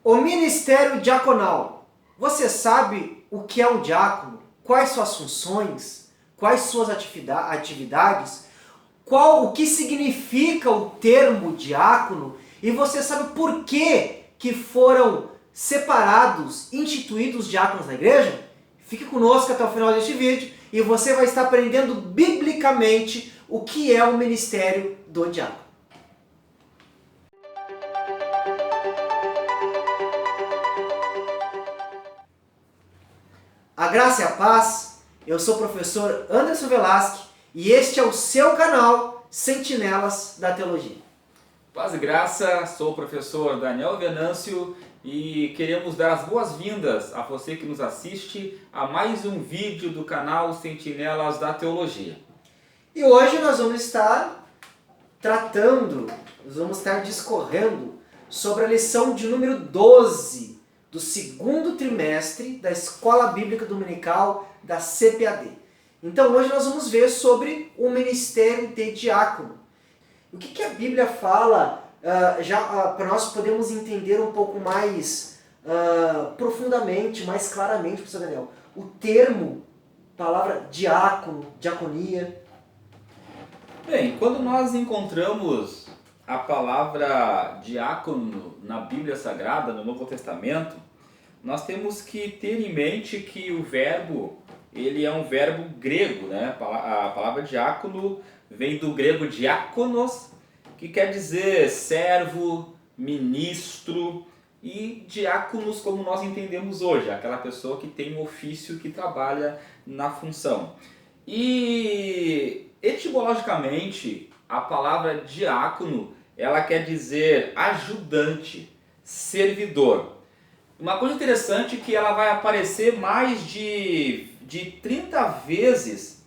O ministério diaconal. Você sabe o que é um diácono? Quais suas funções? Quais suas atividades? O que significa o termo diácono? E você sabe por que foram separados, instituídos diáconos na igreja? Fique conosco até o final deste vídeo e você vai estar aprendendo biblicamente o que é o ministério do diácono. A graça e a paz, eu sou o professor Anderson Velasque e este é o seu canal Sentinelas da Teologia. Paz e graça, sou o professor Daniel Venâncio e queremos dar as boas-vindas a você que nos assiste a mais um vídeo do canal Sentinelas da Teologia. E hoje nós vamos estar discorrendo sobre a lição de número 12 do segundo trimestre da Escola Bíblica Dominical da CPAD. Então hoje nós vamos ver sobre o ministério de diácono. O que a Bíblia fala, para nós podermos entender um pouco mais profundamente, mais claramente, professor Daniel, o termo, palavra diácono, diaconia. Bem, quando nós encontramos a palavra diácono na Bíblia Sagrada, no Novo Testamento, nós temos que ter em mente que o verbo, ele é um verbo grego, né? A palavra diácono vem do grego diákonos, que quer dizer servo, ministro, e diáconos como nós entendemos hoje, aquela pessoa que tem um ofício, que trabalha na função. E etimologicamente, a palavra diácono, ela quer dizer ajudante, servidor. Uma coisa interessante é que ela vai aparecer mais de 30 vezes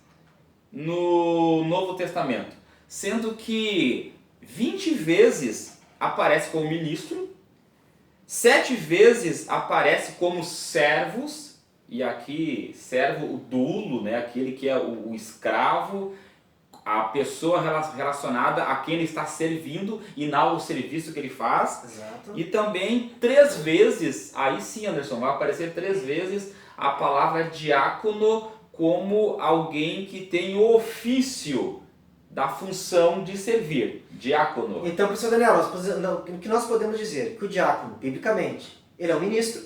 no Novo Testamento, sendo que 20 vezes aparece como ministro, 7 vezes aparece como servos, e aqui servo, o doulo, né, aquele que é o escravo, a pessoa relacionada a quem ele está servindo e não o serviço que ele faz. Exato. E também 3 vezes, aí sim, Anderson, vai aparecer 3 vezes a palavra diácono como alguém que tem o ofício da função de servir, diácono. Então, professor Daniel, o que nós podemos dizer? Que o diácono, biblicamente, ele é um ministro.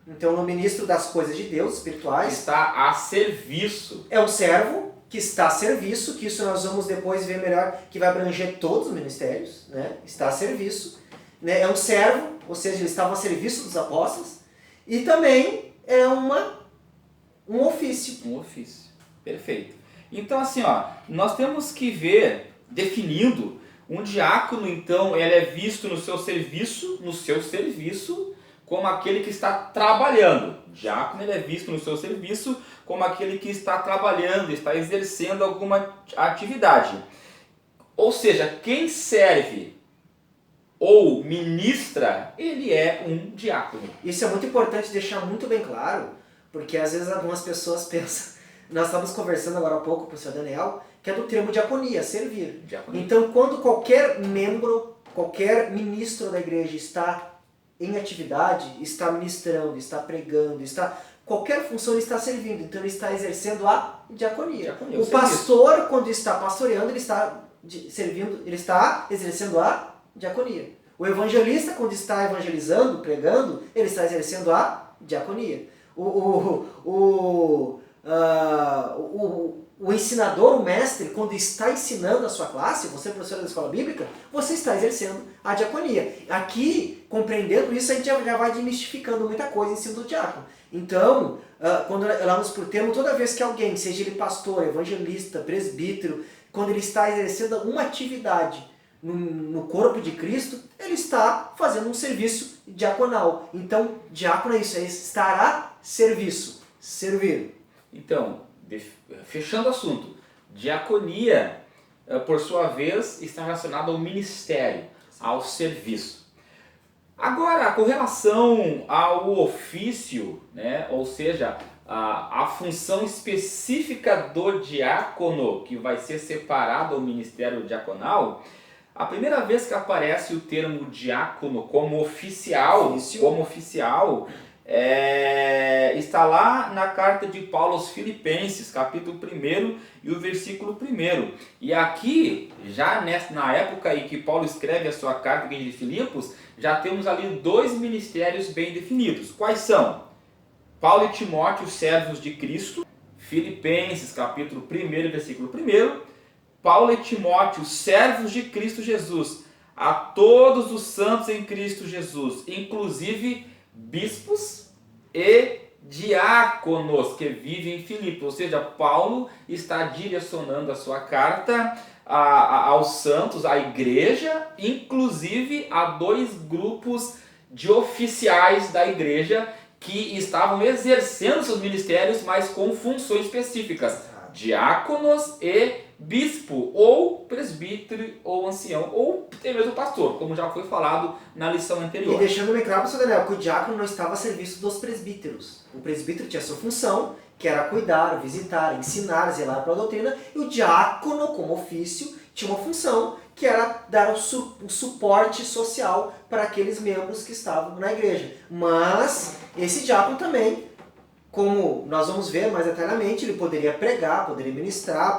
Então, no ministro das coisas de Deus, espirituais. Está a serviço. É um servo que está a serviço, que isso nós vamos depois ver melhor, que vai abranger todos os ministérios, né? Está a serviço. Né? É um servo, ou seja, ele estava a serviço dos apóstolos. E também é um ofício. Um ofício, perfeito. Então assim, ó, nós temos que ver, definindo, um diácono então, ele é visto no seu serviço, como aquele que está trabalhando. Diácono, ele é visto no seu serviço como aquele que está trabalhando, está exercendo alguma atividade. Ou seja, quem serve ou ministra, ele é um diácono. Isso é muito importante deixar muito bem claro, porque às vezes algumas pessoas pensam, nós estávamos conversando agora há pouco com o senhor Daniel, que é do termo diaconia, servir. Diaconia. Então quando qualquer membro, qualquer ministro da igreja está em atividade, está ministrando, está pregando, qualquer função ele está servindo, então ele está exercendo a diaconia. O pastor, quando está pastoreando, ele está servindo, ele está exercendo a diaconia. O evangelista, quando está evangelizando, pregando, ele está exercendo a diaconia. O ensinador, o mestre, quando está ensinando a sua classe, você é professor da escola bíblica, você está exercendo a diaconia. Aqui, compreendendo isso, a gente já vai demistificando muita coisa em cima do diácono. Então, quando olhamos por termo, toda vez que alguém, seja ele pastor, evangelista, presbítero, quando ele está exercendo uma atividade no corpo de Cristo, ele está fazendo um serviço diaconal. Então, diácono é isso, é estar a serviço, servir. Então, fechando o assunto, diaconia, por sua vez, está relacionada ao ministério, ao serviço. Agora, com relação ao ofício, né, ou seja, a função específica do diácono, que vai ser separado ao ministério diaconal, A primeira vez que aparece o termo diácono como oficial, está lá na carta de Paulo aos Filipenses, capítulo 1 e o versículo 1. E aqui, já na época em que Paulo escreve a sua carta à igreja de Filipos, já temos ali 2 ministérios bem definidos. Quais são? Paulo e Timóteo, servos de Cristo, Filipenses, capítulo 1, versículo 1. Paulo e Timóteo, servos de Cristo Jesus, a todos os santos em Cristo Jesus, inclusive bispos e diáconos que vivem em Filipos. Ou seja, Paulo está direcionando a sua carta aos santos, à igreja, inclusive a 2 grupos de oficiais da igreja que estavam exercendo seus ministérios, mas com funções específicas. Diáconos e bispo, ou presbítero, ou ancião, ou até mesmo pastor, como já foi falado na lição anterior. E deixando bem claro, pastor Daniel, que o diácono não estava a serviço dos presbíteros. O presbítero tinha sua função, que era cuidar, visitar, ensinar, zelar pela doutrina, e o diácono, como ofício, tinha uma função, que era dar o suporte social para aqueles membros que estavam na igreja. Mas esse diácono também, como nós vamos ver mais detalhadamente, ele poderia pregar, poderia ministrar,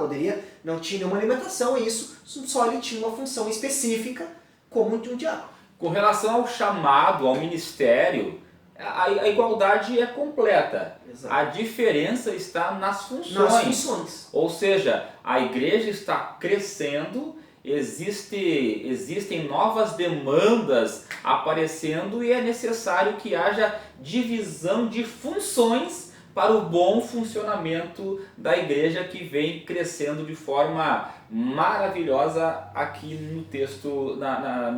não tinha nenhuma limitação a isso, só ele tinha uma função específica como de um diácono. Com relação ao chamado, ao ministério, a igualdade é completa. Exato. A diferença está nas funções. Ou seja, a igreja está crescendo, existem novas demandas aparecendo e é necessário que haja divisão de funções para o bom funcionamento da igreja, que vem crescendo de forma maravilhosa aqui no texto,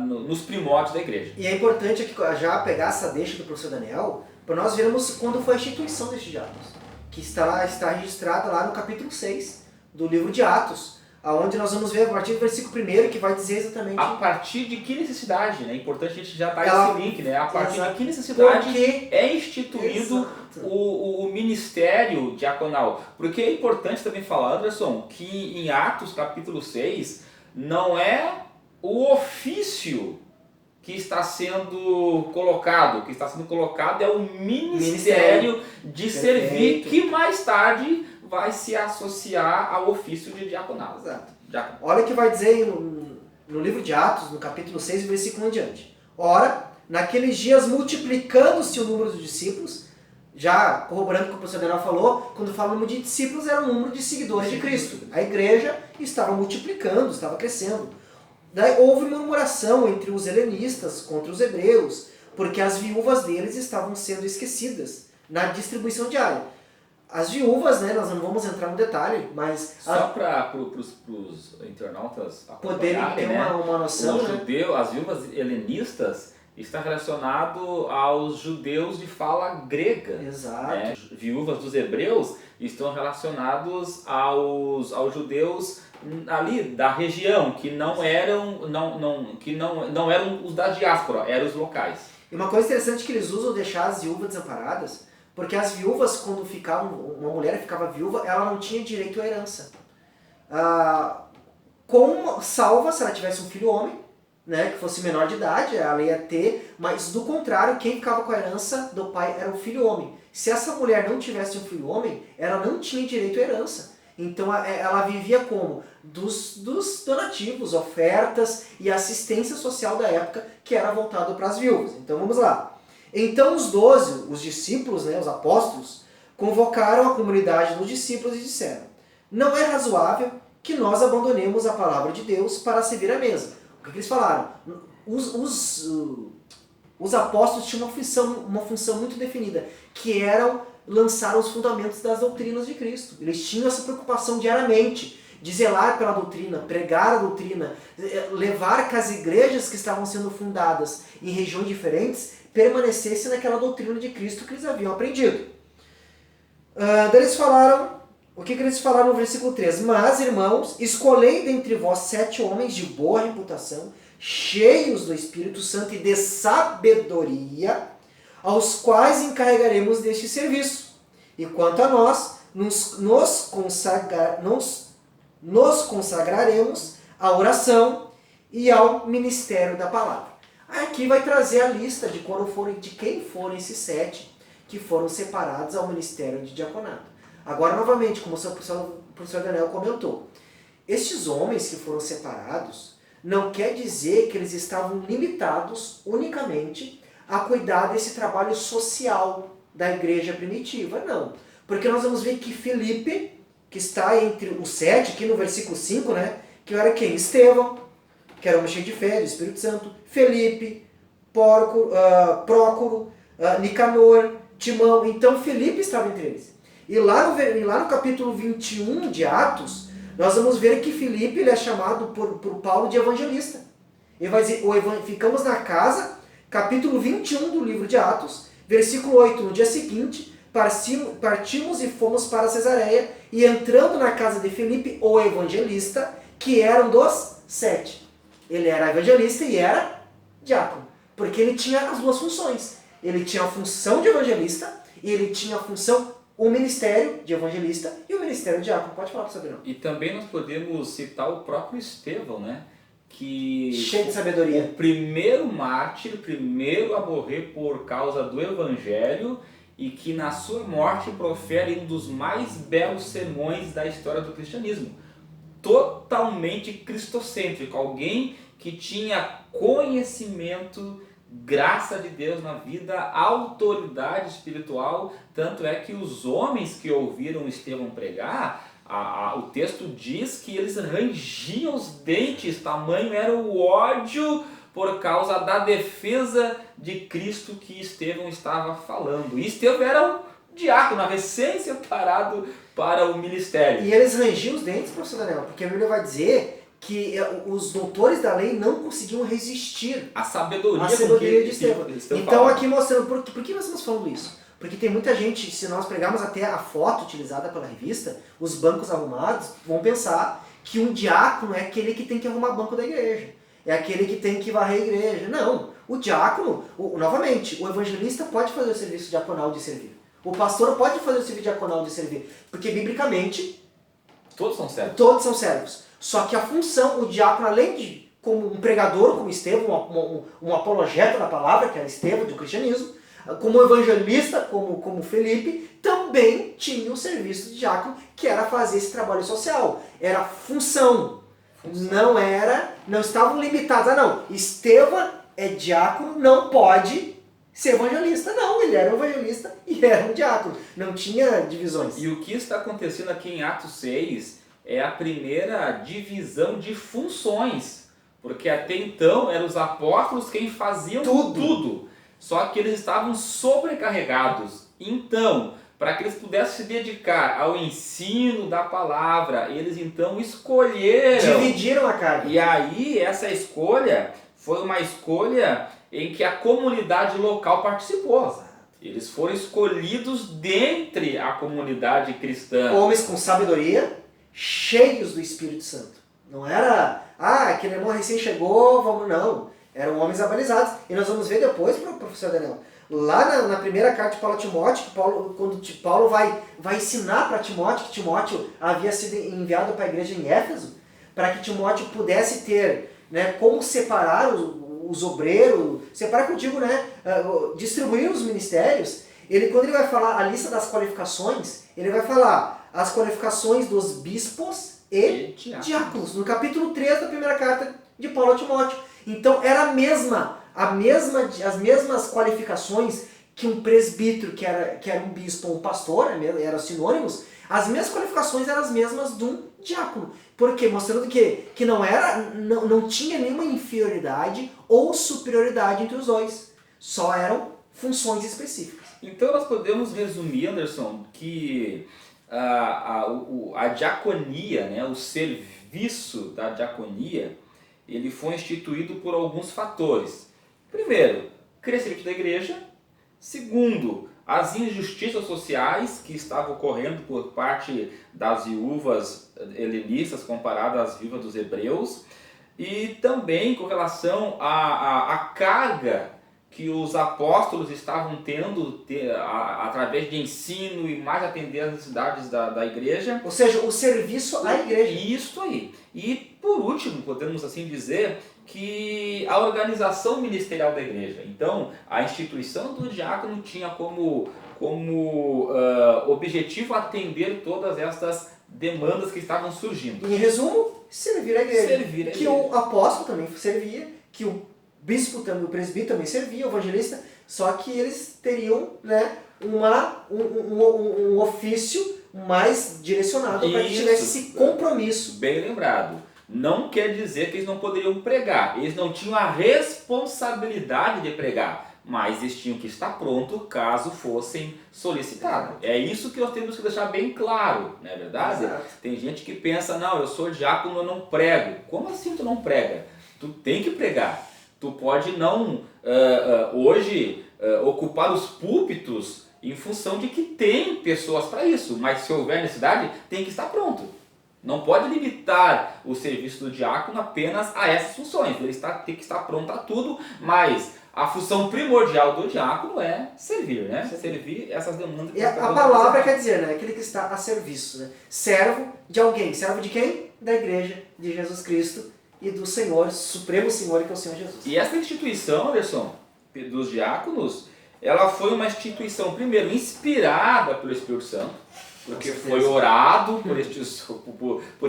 nos primórdios da igreja. E é importante aqui já pegar essa deixa do professor Daniel, para nós vermos quando foi a instituição destes diáconos, que está registrada lá no capítulo 6 do livro de Atos, onde nós vamos ver a partir do versículo 1, que vai dizer exatamente... A partir de que necessidade, né? É importante a gente já dar esse link, né? A partir de que necessidade é instituído o ministério diaconal. Porque é importante também falar, Anderson, que em Atos capítulo 6, não é o ofício que está sendo colocado. O que está sendo colocado é o ministério de servir, que mais tarde vai se associar ao ofício de diaconado. Exato. Olha o que vai dizer no livro de Atos, no capítulo 6, versículo 1 em diante. Ora, naqueles dias multiplicando-se o número dos discípulos, já corroborando o que o professor Daniel falou, quando fala o número de discípulos era o número de seguidores de Cristo. A igreja estava multiplicando, estava crescendo. Daí houve murmuração entre os helenistas contra os hebreus, porque as viúvas deles estavam sendo esquecidas na distribuição diária. As viúvas, né, nós não vamos entrar no detalhe, mas... Só para os internautas poderem ter uma noção, as viúvas helenistas está relacionado aos judeus de fala grega. Exato. Né? Viúvas dos hebreus estão relacionados aos judeus ali da região, que não eram os da diáspora, eram os locais. E uma coisa interessante que eles usam deixar as viúvas desamparadas, porque as viúvas, quando uma mulher ficava viúva, ela não tinha direito à herança. Salva se ela tivesse um filho homem, né, que fosse menor de idade, ela ia ter, mas do contrário, quem ficava com a herança do pai era o filho homem. Se essa mulher não tivesse um filho homem, ela não tinha direito à herança. Então ela vivia como? Dos donativos, ofertas e assistência social da época, que era voltado para as viúvas. Então vamos lá. Então os 12, os discípulos, né, os apóstolos, convocaram a comunidade dos discípulos e disseram: não é razoável que nós abandonemos a palavra de Deus para servir à mesa. O que eles falaram? Os apóstolos tinham uma função muito definida, que eram lançar os fundamentos das doutrinas de Cristo. Eles tinham essa preocupação diariamente de zelar pela doutrina, pregar a doutrina, levar que as igrejas que estavam sendo fundadas em regiões diferentes permanecessem naquela doutrina de Cristo que eles haviam aprendido. Daí eles falaram, o que eles falaram no versículo 3? Mas, irmãos, escolhei dentre vós 7 homens de boa reputação, cheios do Espírito Santo e de sabedoria, aos quais encarregaremos deste serviço. E quanto a nós, nos consagraremos à oração e ao ministério da palavra. Aqui vai trazer a lista de quem foram esses 7 que foram separados ao ministério de diaconato. Agora, novamente, como o professor Daniel comentou, estes homens que foram separados não quer dizer que eles estavam limitados unicamente a cuidar desse trabalho social da igreja primitiva, não. Porque nós vamos ver que Filipe, que está entre os 7, aqui no versículo 5, né, que era quem? Estevão, que era homem cheio de fé, do Espírito Santo, Felipe, Prócoro, Nicanor, Timão. Então Filipe estava entre eles. E lá no capítulo 21 de Atos, nós vamos ver que Filipe ele é chamado por Paulo de evangelista. Ele vai dizer, ficamos na casa, capítulo 21 do livro de Atos, versículo 8, no dia seguinte, partimos e fomos para Cesareia, e entrando na casa de Filipe, o evangelista, que eram dos 7. Ele era evangelista e era diácono, porque ele tinha as duas funções. Ele tinha a função de evangelista e ele tinha a função, o ministério de evangelista e o ministério de diácono. Pode falar, professor Bruno. E também nós podemos citar o próprio Estevão, né? Que cheio de sabedoria. O primeiro mártir, o primeiro a morrer por causa do evangelho, e que na sua morte profere um dos mais belos sermões da história do cristianismo. Totalmente cristocêntrico, alguém que tinha conhecimento, graça de Deus na vida, autoridade espiritual, tanto é que os homens que ouviram Estevão pregar, o texto diz que eles rangiam os dentes, tamanho era o ódio por causa da defesa de Cristo que Estevão estava falando. E Estevão era um diácono, recém-separado para o ministério. E eles rangiam os dentes, professor Daniel, porque a Bíblia vai dizer que os doutores da lei não conseguiam resistir à sabedoria de Estevão. Então aqui mostrando, por que nós estamos falando isso? Porque tem muita gente, se nós pegarmos até a foto utilizada pela revista, os bancos arrumados, vão pensar que um diácono é aquele que tem que arrumar banco da igreja. É aquele que tem que varrer a igreja. Não, o diácono, novamente, o evangelista pode fazer o serviço diaconal de servir. O pastor pode fazer o serviço diaconal de servir. Porque, biblicamente, todos são servos. Todos são servos. Só que a função, o diácono, além de como um pregador, como Estevão, um apologeta da palavra, que era Estevão, do cristianismo, como evangelista, como Felipe, também tinha o serviço de diácono, que era fazer esse trabalho social. Era função. Não estavam limitados. Não, Estevão é diácono, não pode ser evangelista. Não, ele era um evangelista e era um diácono. Não tinha divisões. E o que está acontecendo aqui em Atos 6 é a primeira divisão de funções. Porque até então eram os apóstolos quem faziam tudo. Só que eles estavam sobrecarregados. Então, para que eles pudessem se dedicar ao ensino da palavra, eles então escolheram. Dividiram a carga. E aí, essa escolha foi uma escolha em que a comunidade local participou. Eles foram escolhidos dentre a comunidade cristã. Homens com sabedoria, cheios do Espírito Santo. Não era, aquele irmão recém chegou, vamos, não. Eram homens avalizados. E nós vamos ver depois, professor Daniel, lá na primeira carta de Paulo a Timóteo, quando Paulo vai ensinar para Timóteo, que Timóteo havia sido enviado para a igreja em Éfeso, para que Timóteo pudesse ter, né, como separar os obreiros, separar que eu digo, né, distribuir os ministérios. Quando ele vai falar a lista das qualificações, ele vai falar as qualificações dos bispos e diáconos, no capítulo 3 da primeira carta de Paulo a Timóteo. Então era as mesmas qualificações que um presbítero, que era um bispo ou um pastor, eram sinônimos, as mesmas qualificações eram as mesmas de um diácono. Por quê? Mostrando que não tinha nenhuma inferioridade ou superioridade entre os dois. Só eram funções específicas. Então nós podemos resumir, Anderson, que a diaconia, né, o serviço da diaconia, ele foi instituído por alguns fatores. Primeiro, crescimento da igreja. Segundo, as injustiças sociais que estavam ocorrendo por parte das viúvas helenistas comparadas às viúvas dos hebreus. E também com relação à carga que os apóstolos estavam tendo através de ensino e mais atender às necessidades da igreja. Ou seja, o serviço à igreja. Isso aí. E por último, podemos assim dizer, que a organização ministerial da igreja. Então, a instituição do diácono tinha como objetivo atender todas estas demandas que estavam surgindo. Em resumo, servir a igreja. Servir a que igreja. o apóstolo também servia, que o bispo também, o presbítero também servia, o evangelista, só que eles teriam, né, um ofício mais direcionado para que tivesse esse compromisso. Bem lembrado. Não quer dizer que eles não poderiam pregar. Eles não tinham a responsabilidade de pregar, mas eles tinham que estar pronto caso fossem solicitados. É isso que nós temos que deixar bem claro, não é verdade? Exato. Tem gente que pensa, não, eu sou diácono, eu não prego. Como assim tu não prega? Tu tem que pregar. Tu pode não, hoje, ocupar os púlpitos em função de que tem pessoas para isso, mas se houver necessidade, tem que estar pronto. Não pode limitar o serviço do diácono apenas a essas funções. Ele tem que estar pronto a tudo, mas a função primordial do diácono é servir, né? Servir essas demandas. E a palavra quer dizer, né? Aquele que está a serviço, né? Servo de alguém. Servo de quem? Da igreja de Jesus Cristo e do Senhor, Supremo Senhor, que é o Senhor Jesus. E essa instituição, Anderson, dos diáconos, ela foi uma instituição, primeiro, inspirada pelo Espírito Santo, porque foi orado por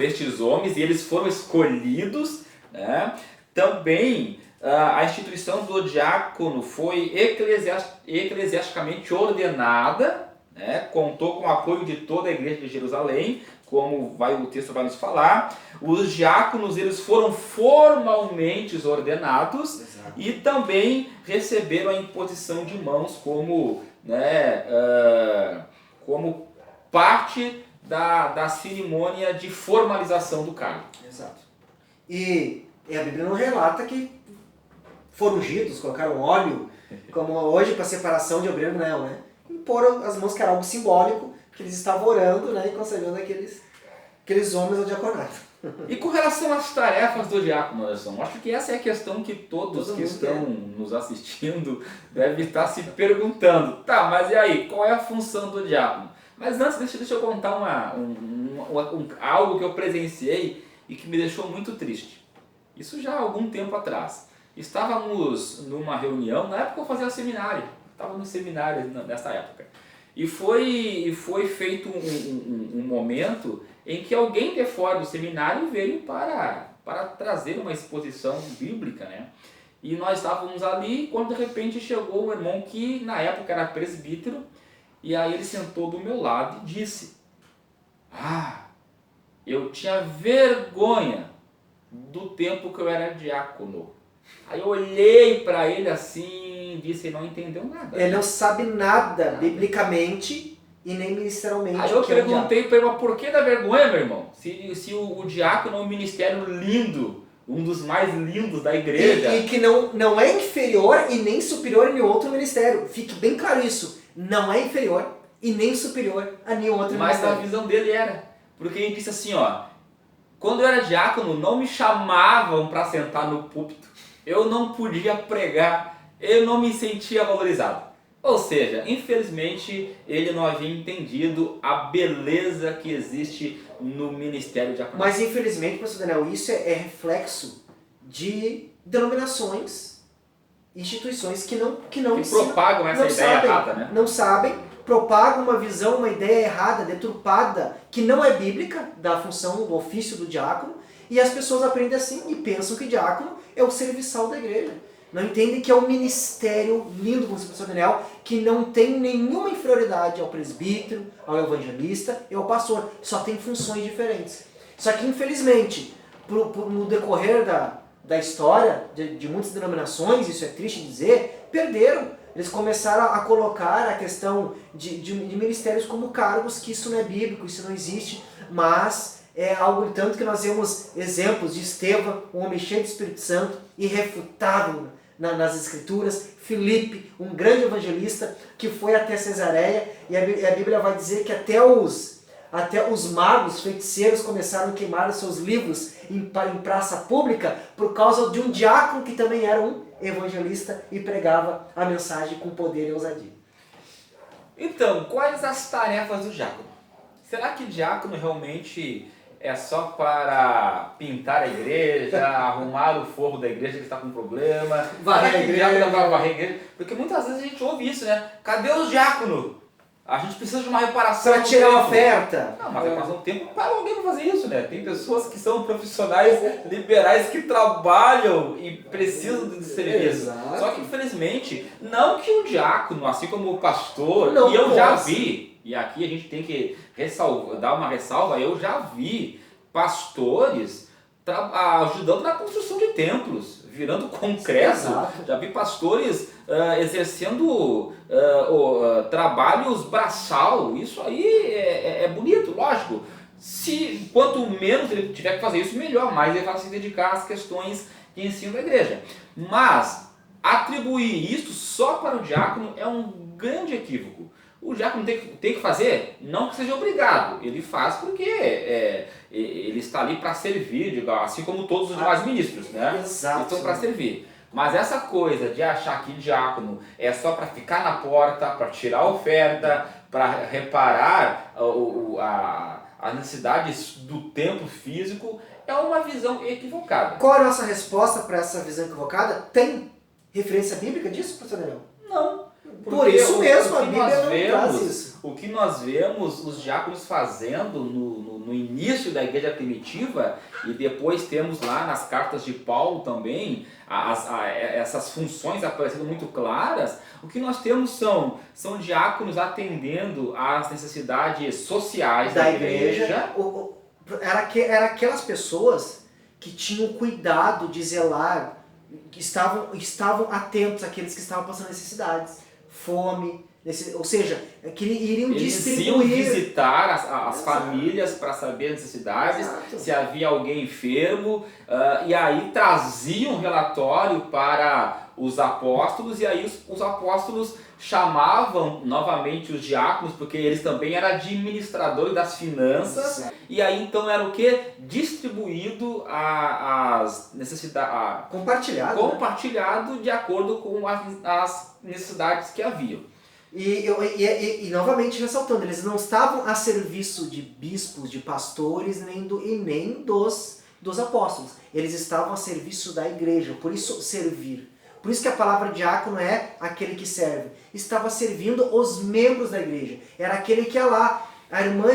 estes homens e eles foram escolhidos, né? Também a instituição do diácono foi eclesiasticamente ordenada, né? Contou com o apoio de toda a igreja de Jerusalém, como o texto vai nos falar. Os diáconos eles foram formalmente ordenados. Exato. E também receberam a imposição de mãos como, né, como parte da cerimônia de formalização do cargo. Exato. E a Bíblia não relata que foram ungidos, colocaram óleo, como hoje para separação de obreiro, não, né? Impor as mãos, que era algo simbólico, que eles estavam orando, né, e consagrando aqueles homens ao diaconato. E com relação às tarefas do diácono, Anderson, acho que essa é a questão que todos que estão nos assistindo devem estar se perguntando. Tá, mas e aí, qual é a função do diácono? Mas antes, deixa eu contar algo que eu presenciei e que me deixou muito triste. Isso já há algum tempo atrás. Estávamos numa reunião, na época eu fazia seminário, estava no seminário nessa época. E foi feito um momento em que alguém de fora do seminário veio para trazer uma exposição bíblica, né? E nós estávamos ali quando de repente chegou um irmão que na época era presbítero, e aí ele sentou do meu lado e disse: eu tinha vergonha do tempo que eu era diácono. Aí eu olhei para ele assim, disse, ele não entendeu nada. Ele não sabe nada biblicamente e nem ministerialmente. Aí eu perguntei para ele, mas por que da vergonha, meu irmão? Se o diácono é um ministério lindo, um dos mais lindos da igreja. E que não é inferior e nem superior a nenhum outro ministério. Fique bem claro isso. Não é inferior e nem superior a nenhum outro ministério. Mas a visão dele era. Porque ele disse assim, quando eu era diácono, não me chamavam para sentar no púlpito. Eu não podia pregar, eu não me sentia valorizado. Ou seja, infelizmente, ele não havia entendido a beleza que existe no ministério diaconal. Mas infelizmente, pastor Daniel, isso é reflexo de denominações, instituições que propagam essa ideia errada, né? Não sabem, propagam uma visão, uma ideia errada, deturpada, que não é bíblica, da função, do ofício do diácono, e as pessoas aprendem assim e pensam que diácono é o serviçal da igreja. Não entendem que é um ministério lindo, como o pastor Daniel, que não tem nenhuma inferioridade ao presbítero, ao evangelista e ao pastor. Só tem funções diferentes. Só que, infelizmente, no decorrer da história de muitas denominações, isso é triste dizer, perderam. Eles começaram a colocar a questão de ministérios como cargos, que isso não é bíblico, isso não existe, mas é algo tanto que nós vemos exemplos de Estevão, um homem cheio do Espírito Santo, irrefutável nas Escrituras, Filipe, um grande evangelista que foi até Cesareia, e a Bíblia vai dizer que até os magos, feiticeiros começaram a queimar os seus livros em praça pública por causa de um diácono que também era um evangelista e pregava a mensagem com poder e ousadia. Então, quais as tarefas do diácono? Será que diácono realmente é só para pintar a igreja, arrumar o forro da igreja que está com problema, Varrer a igreja. varrer a igreja. Porque muitas vezes a gente ouve isso, né? Cadê os diáconos? A gente precisa de uma reparação. Para tirar a oferta. Não, mas reparação do tempo para alguém para fazer isso, né? Tem pessoas que são profissionais liberais que trabalham e precisam de serviço. Exato. Só que infelizmente, não que o diácono, assim como o pastor, Não e eu já posso. vi, e aqui a gente tem que dar uma ressalva, eu já vi pastores ajudando na construção de templos, virando concreto. Exato. Já vi pastores exercendo trabalhos braçal. Isso aí é bonito, lógico. Quanto menos ele tiver que fazer isso, melhor, mais ele vai se dedicar às questões de ensino da igreja. Mas atribuir isso só para o diácono é um grande equívoco. O diácono tem que fazer, não que seja obrigado, ele faz porque ele está ali para servir, assim como todos os demais ministros, né? Exato. Estão para servir. Mas essa coisa de achar que diácono é só para ficar na porta, para tirar a oferta, para reparar as necessidades do templo físico, é uma visão equivocada. Qual é a nossa resposta para essa visão equivocada? Tem referência bíblica disso, pastor Daniel? Não. Por isso mesmo, a Bíblia não traz isso. O que nós vemos os diáconos fazendo no início da igreja primitiva, e depois temos lá nas cartas de Paulo também, essas funções aparecendo muito claras, o que nós temos são diáconos atendendo às necessidades sociais da igreja. Era aquelas pessoas que tinham cuidado de zelar, que estavam atentos àqueles que estavam passando necessidades, fome, ou seja, que iriam distribuir. Eles iam visitar as famílias para saber as necessidades, Exato. se havia alguém enfermo, e aí traziam um relatório para os apóstolos, e aí os apóstolos chamavam novamente os diáconos, porque eles também eram administradores das finanças. Exato. E aí então era o que? Distribuído as necessidades, compartilhado de acordo com as necessidades que haviam. E novamente ressaltando, eles não estavam a serviço de bispos, de pastores, nem dos apóstolos. Eles estavam a serviço da igreja, por isso servir. Por isso que a palavra diácono é aquele que serve. Estava servindo os membros da igreja. Era aquele que ia lá. A irmã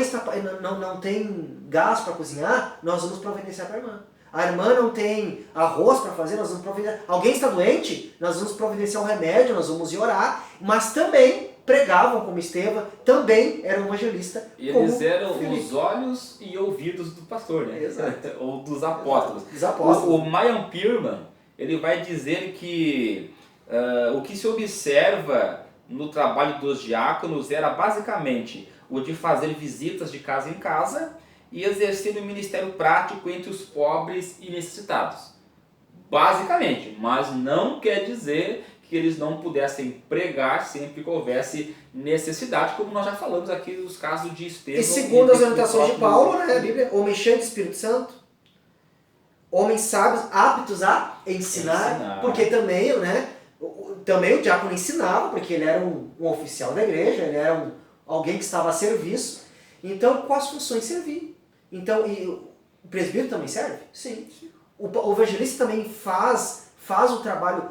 não tem gás para cozinhar, nós vamos providenciar para a irmã. A irmã não tem arroz para fazer, nós vamos providenciar. Alguém está doente, nós vamos providenciar um remédio, nós vamos ir orar. Mas também pregavam como Estevão, também eram evangelistas. Eles eram os olhos e ouvidos do pastor, né? Exato. Ou dos apóstolos. Dos apóstolos. O Mayan Pierman, ele vai dizer que o que se observa no trabalho dos diáconos era basicamente o de fazer visitas de casa em casa e exercer o ministério prático entre os pobres e necessitados. Basicamente, mas não quer dizer que eles não pudessem pregar sempre que houvesse necessidade, como nós já falamos aqui nos casos de Estevão. E segundo as orientações de Paulo, né, a Bíblia, homem cheio do Espírito Santo, homens sábios, aptos a ensinar. Porque também, né, também o diácono ensinava, porque ele era um oficial da igreja, ele era alguém que estava a serviço. Então, quais funções servir? Então, e o presbítero também serve? Sim. O evangelista também faz o trabalho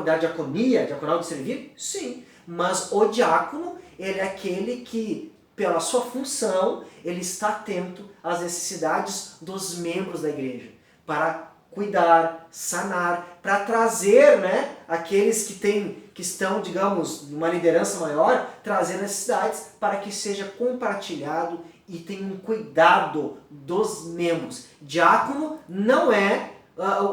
da diaconal de servir? Sim. Mas o diácono, ele é aquele que, pela sua função, ele está atento às necessidades dos membros da igreja, para cuidar, sanar, para trazer, né, aqueles que estão, digamos, numa liderança maior, trazer necessidades para que seja compartilhado e tenha um cuidado dos membros. Diácono não é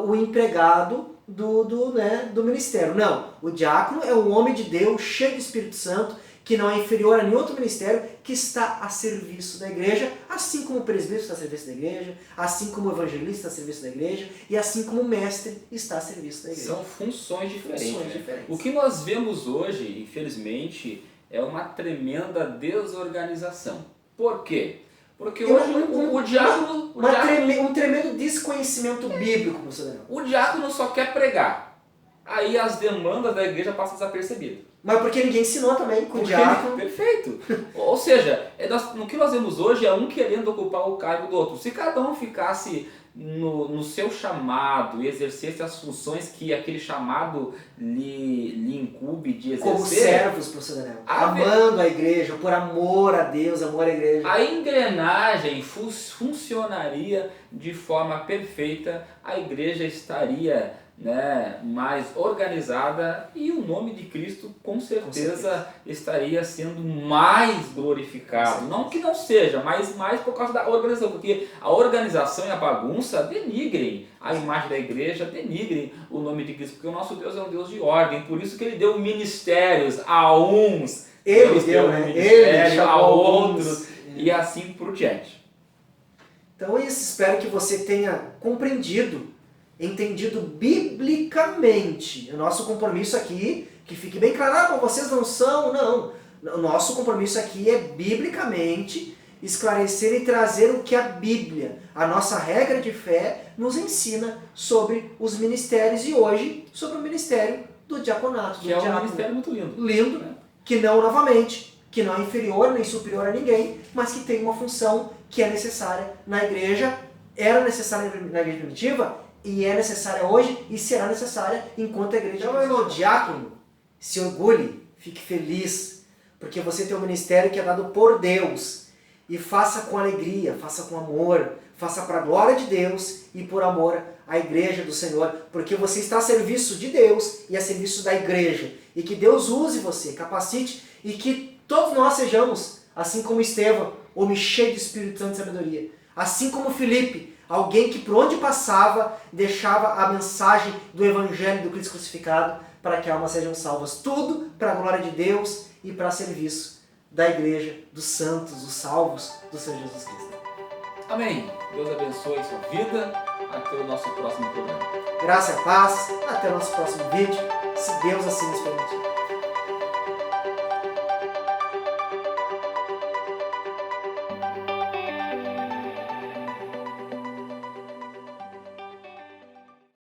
o empregado do ministério. Não, o diácono é um homem de Deus, cheio do Espírito Santo, que não é inferior a nenhum outro ministério, que está a serviço da igreja, assim como o presbítero está a serviço da igreja, assim como o evangelista está a serviço da igreja, e assim como o mestre está a serviço da igreja. São funções diferentes. Diferentes. O que nós vemos hoje, infelizmente, é uma tremenda desorganização. Por quê? Porque hoje o diácono... Um tremendo desconhecimento bíblico, professor Daniel. O diácono só quer pregar. aí as demandas da igreja passam desapercebidas. Mas porque ninguém ensinou também com o Porque- diácono. Perfeito. Ou seja, no que nós vemos hoje é um querendo ocupar o cargo do outro. Se cada um ficasse no seu chamado e exercesse as funções que aquele chamado lhe incumbe de exercer, Como servos, professor Daniel. Ah, Amando a igreja, por amor a Deus, amor à igreja. a engrenagem funcionaria de forma perfeita, a igreja estaria, né, mais organizada e o nome de Cristo com certeza estaria sendo mais glorificado. Não que não seja, mas mais por causa da organização, porque a organização e a bagunça denigrem a imagem da igreja, denigrem o nome de Cristo, porque o nosso Deus é um Deus de ordem, por isso que ele deu ministérios a uns, Ele Deus deu, um né? ministério Ele chamou a alguns. outros e assim por diante. Então é isso, espero que você tenha compreendido, entendido biblicamente. O nosso compromisso aqui, que fique bem claro, mas vocês não são, não. O nosso compromisso aqui é biblicamente esclarecer e trazer o que a Bíblia, a nossa regra de fé, nos ensina sobre os ministérios e hoje sobre o ministério do diaconato. Que é um ministério muito lindo. Lindo, né? que não, novamente, que não é inferior nem superior a ninguém, mas que tem uma função que é necessária na igreja, era necessária na igreja primitiva, e é necessária hoje e será necessária enquanto a igreja... Então, meu irmão, diácono, se orgulhe, fique feliz, porque você tem um ministério que é dado por Deus, e faça com alegria, faça com amor, faça para a glória de Deus e por amor à igreja do Senhor, porque você está a serviço de Deus e a serviço da igreja, e que Deus use você, capacite, e que todos nós sejamos, assim como Estevão, homem cheio do Espírito Santo e sabedoria, assim como Filipe, alguém que por onde passava deixava a mensagem do Evangelho do Cristo crucificado para que almas sejam salvas. Tudo para a glória de Deus e para serviço da igreja, dos santos, dos salvos do Senhor Jesus Cristo. Amém. Deus abençoe a sua vida. Até o nosso próximo programa. Graça e paz. Até o nosso próximo vídeo, se Deus assim nos permitir.